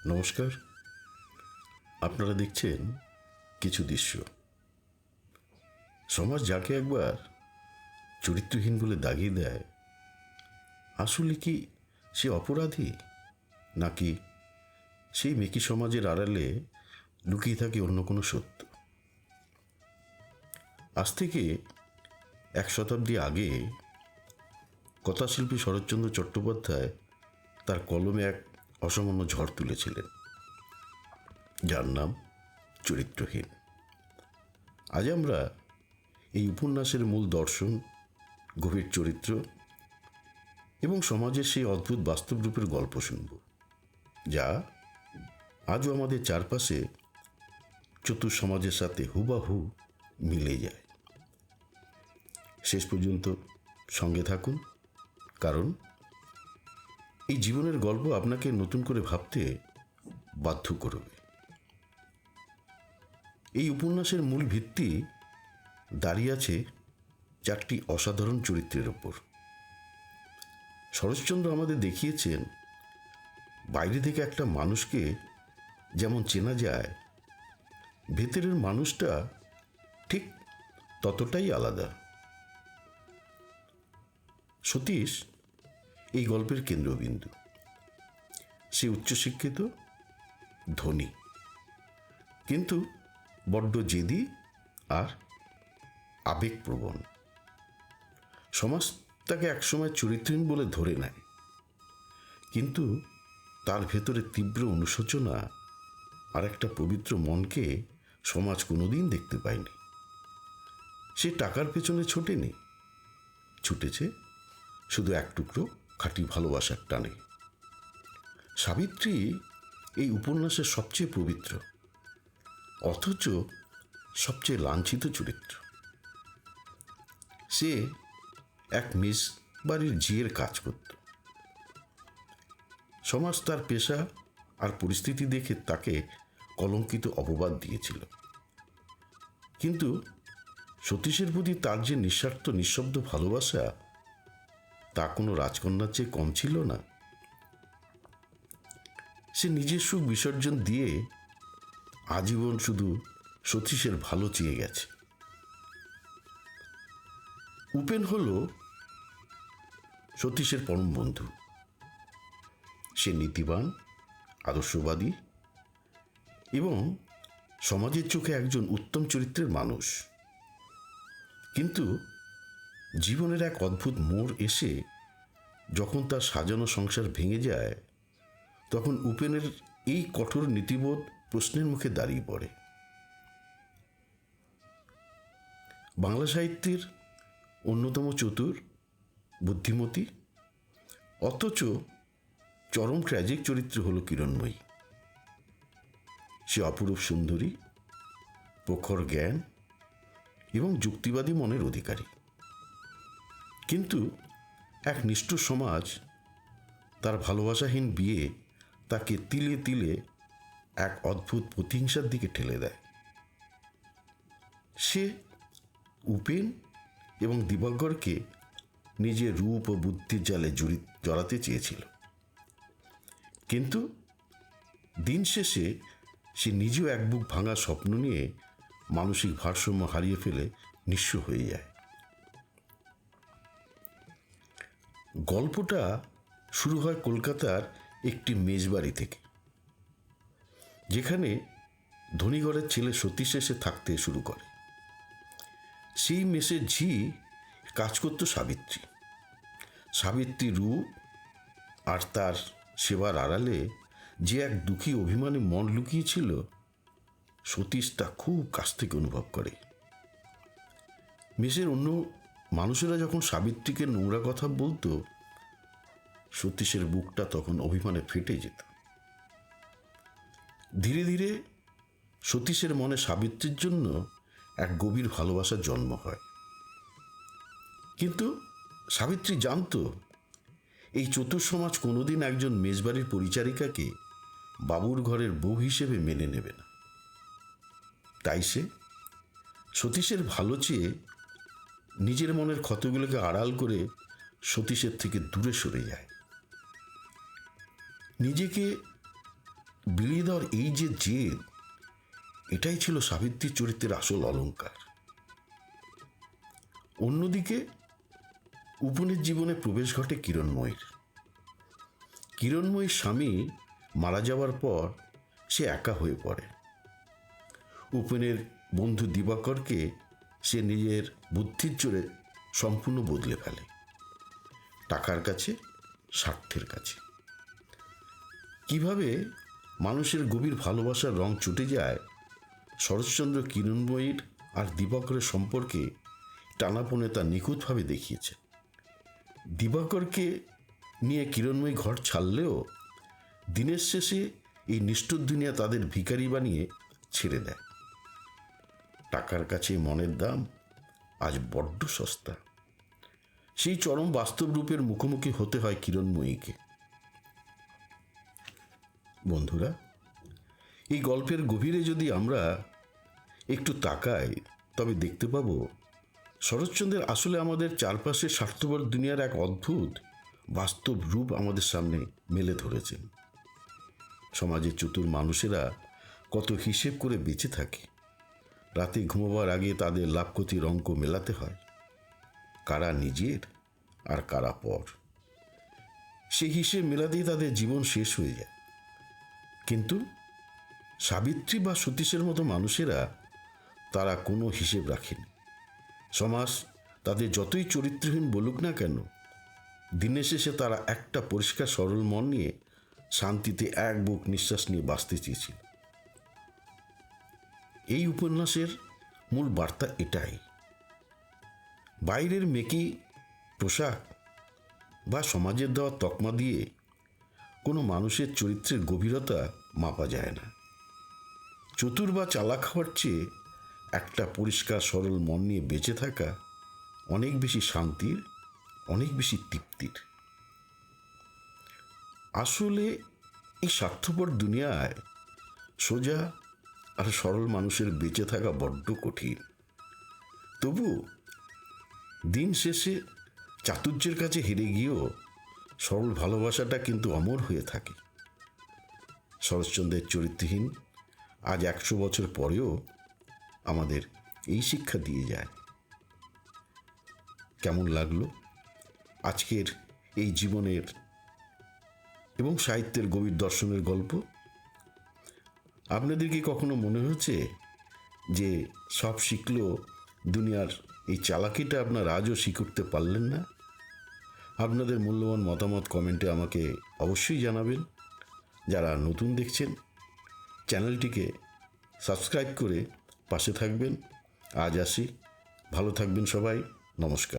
নমস্কার। আপনারা দেখছেন কিছু দৃশ্য। সমাজ যাকে একবার চরিত্রহীন বলে দাগিয়ে দেয়, আসলে কি সে অপরাধী, নাকি সেই মেকি সমাজের আড়ালে লুকিয়ে থাকে অন্য কোনো সত্য? আজ থেকে 1 শতাব্দী আগে কথাশিল্পী শরৎচন্দ্র চট্টোপাধ্যায় তার কলমে এক অসামান্য ঝড় তুলেছিলেন, যার নাম চরিত্রহীন। আজ আমরা এই উপন্যাসের মূল দর্শন, গভীর চরিত্র এবং সমাজের সেই অদ্ভুত বাস্তব রূপের গল্প শুনব, যা আজও আমাদের চারপাশে চতুর সমাজের সাথে হুবাহু মিলে যায়। শেষ পর্যন্ত সঙ্গে থাকুন, কারণ এই জীবনের গল্প আপনাকে নতুন করে ভাবতে বাধ্য করবে। এই উপন্যাসের মূল ভিত্তি দাঁড়িয়ে আছে 4টি অসাধারণ চরিত্রের ওপর। শরৎচন্দ্র আমাদের দেখিয়েছেন, বাইরে থেকে একটা মানুষকে যেমন চেনা যায়, ভেতরের মানুষটা ঠিক ততটাই আলাদা। সতীশ এই গল্পের কেন্দ্রবিন্দু। সে উচ্চশিক্ষিত, ধনী, কিন্তু বড্ড জেদি আর আবেগপ্রবণ। সমাজ তাকে একসময় চরিত্রহীন বলে ধরে নেয়, কিন্তু তার ভেতরে তীব্র অনুশোচনা আর একটা পবিত্র মনকে সমাজ কোনোদিন দেখতে পায়নি। সে টাকার পেছনে ছোটেনি, ছুটেছে শুধু এক টুকরো খাঁটি ভালোবাসার টানে। সাবিত্রী এই উপন্যাসের সবচেয়ে পবিত্র অথচ সবচেয়ে লাঞ্ছিত চরিত্র। সে এক মেস বাড়ির ঝিয়ের কাজ করত। সমাজ তার পেশা আর পরিস্থিতি দেখে তাকে কলঙ্কিত অপবাদ দিয়েছিল, কিন্তু সতীশের প্রতি তার যে নিঃস্বার্থ নিঃশব্দ ভালোবাসা, তা কোনো রাজকন্যার চেয়ে কম ছিল না। সে নিজের সুখ বিসর্জন দিয়ে আজীবন শুধু সতীশের ভালো চেয়ে গেছে। উপেন হল সতীশের পরম বন্ধু। সে নীতিবান, আদর্শবাদী এবং সমাজের চোখে একজন উত্তম চরিত্রের মানুষ। কিন্তু জীবনের এক অদ্ভুত মোড় এসে যখন তার সাজানো সংসার ভেঙে যায়, তখন উপেনের এই কঠোর নীতিবোধ প্রশ্নের মুখে দাঁড়িয়ে পড়ে। বাংলা সাহিত্যের অন্যতম চতুর, বুদ্ধিমতী অথচ চরম ট্র্যাজিক চরিত্র হল কিরণময়ী। সে অপরূপ সুন্দরী, প্রখর জ্ঞান এবং যুক্তিবাদী মনের অধিকারী, কিন্তু এক নিষ্ঠুর সমাজ তার ভালোবাসাহীন বিয়ে তাকে তিলে তিলে এক অদ্ভুত প্রতিহিংসার দিকে ঠেলে দেয়। সে উপেন এবং দিবাকরকে নিজের রূপ ও বুদ্ধির জালে জড়াতে চেয়েছিল, কিন্তু দিন শেষে সে নিজেও এক বুক ভাঙা স্বপ্ন নিয়ে মানসিক ভারসাম্য হারিয়ে ফেলে নিঃস্ব হয়ে যায়। গল্পটা শুরু হয় কলকাতার একটি মেজবাড়ি থেকে, যেখানে ধনীঘরের ছেলে সতীশ এসে থাকতে শুরু করে। সেই মেসের ঝি কাজ করত সাবিত্রী। সাবিত্রী রূপ আর তার সেবার আড়ালে যে এক দুঃখী অভিমানী মন লুকিয়েছিল, সতীশ তা খুব কাছ থেকে অনুভব করে। মেসের অন্য মানুষেরা যখন সাবিত্রীকে নোংরা কথা বলতো, সতীশের বুকটা তখন অভিমানে ফেটে যেত। ধীরে ধীরে সতীশের মনে সাবিত্রীর জন্য এক গভীর ভালোবাসার জন্ম হয়, কিন্তু সাবিত্রী জানত এই চতুর সমাজ কোনোদিন একজন মেজবাড়ির পরিচারিকাকে বাবুর ঘরের বউ হিসেবে মেনে নেবে না। তাই সে সতীশের ভালো চেয়ে নিজের মনের ক্ষতগুলোকে আড়াল করে সতীশের থেকে দূরে সরে যায়। নিজেকে বিলিয়ে দেওয়ার এই যে জেদ, এটাই ছিল সাবিত্রীর চরিত্রের আসল অলংকার। অন্যদিকে উপেনের জীবনে প্রবেশ ঘটে কিরণময়ীর। কিরণময়ীর স্বামী মারা যাওয়ার পর সে একা হয়ে পড়ে। উপেনের বন্ধু দিবাকরকে সে নিজের বুদ্ধির জোরে সম্পূর্ণ বদলে ফেলে, টাকার কাছে, স্বার্থের কাছে। কিভাবে মানুষের গভীর ভালোবাসার রং চটে যায়, শরৎচন্দ্র কিরণময়ীর আর দিবাকরের সম্পর্কে টানাপোনে তা নিখুঁতভাবে দেখিয়েছে। দিবাকরকে নিয়ে কিরণময়ী ঘর ছাড়লেও দিনের শেষে এই নিষ্ঠুর দুনিয়া তাদের ভিখারি বানিয়ে ছেড়ে দেয়। টাকার কাছে মনের দাম আজ বড্ড সস্তা। সেই চরম বাস্তব রূপের মুখোমুখি হতে হয় কিরণময়ীকে। বন্ধুরা, এই গল্পের গভীরে যদি আমরা একটু তাকাই, তবে দেখতে পাবো শরৎচন্দ্রের আসলে আমাদের চারপাশে স্বার্থপর দুনিয়ার এক অদ্ভুত বাস্তব রূপ আমাদের সামনে মেলে ধরেছেন। সমাজের চতুর মানুষেরা কত হিসেব করে বেঁচে থাকে। রাতে ঘুমাবার আগে তাদের লাভ ক্ষতির অঙ্ক মেলাতে হয়, কারা নিজের আর কারা পর। সেই হিসেব মেলাতেই তাদের জীবন শেষ হয়ে যায়। কিন্তু সাবিত্রী বা সতীশের মতো মানুষেরা, তারা কোনো হিসেব রাখেনি। সমাজ তাদের যতই চরিত্রহীন বলুক না কেন, দিনের শেষে তারা একটা পরিষ্কার সরল মন নিয়ে শান্তিতে এক বুক নিঃশ্বাস নিয়ে বাঁচতে চেয়েছিল। এই উপন্যাসের মূল বার্তা এটাই। বাইরের মেকি পোশাক বা সমাজের দেওয়া তকমা দিয়ে কোনো মানুষের চরিত্রের গভীরতা মাপা যায় না। চতুর বা চালাক হওয়ার চেয়ে একটা পরিষ্কার সরল মন নিয়ে বেঁচে থাকা অনেক বেশি শান্তির, অনেক বেশি তৃপ্তির। আসলে এই স্বার্থপর দুনিয়ায় সোজা আর সরল মানুষের বেঁচে থাকা বড্ড কঠিন। তবু দিন শেষে চাতুর্যের কাছে হেরে গিয়েও সরল ভালোবাসাটা কিন্তু অমর হয়ে থাকে। শরৎচন্দ্রের চরিত্রহীন আজ 100 বছর পরেও আমাদের এই শিক্ষা দিয়ে যায়। কেমন লাগলো আজকের এই জীবনের এবং সাহিত্যের গভীর দর্শনের গল্প? আপনাদের কি কখনো মনে হয়েছে যে সব শিখলো দুনিয়ার এই চালাকিটা আপনার আজও শিখতে পারলেন না? আপনাদের মূল্যবান মতামত কমেন্টে আমাকে অবশ্যই জানাবেন। যারা নতুন দেখছেন, চ্যানেলটিকে সাবস্ক্রাইব করে পাশে থাকবেন। আজ আসি, ভালো থাকবেন সবাই। নমস্কার।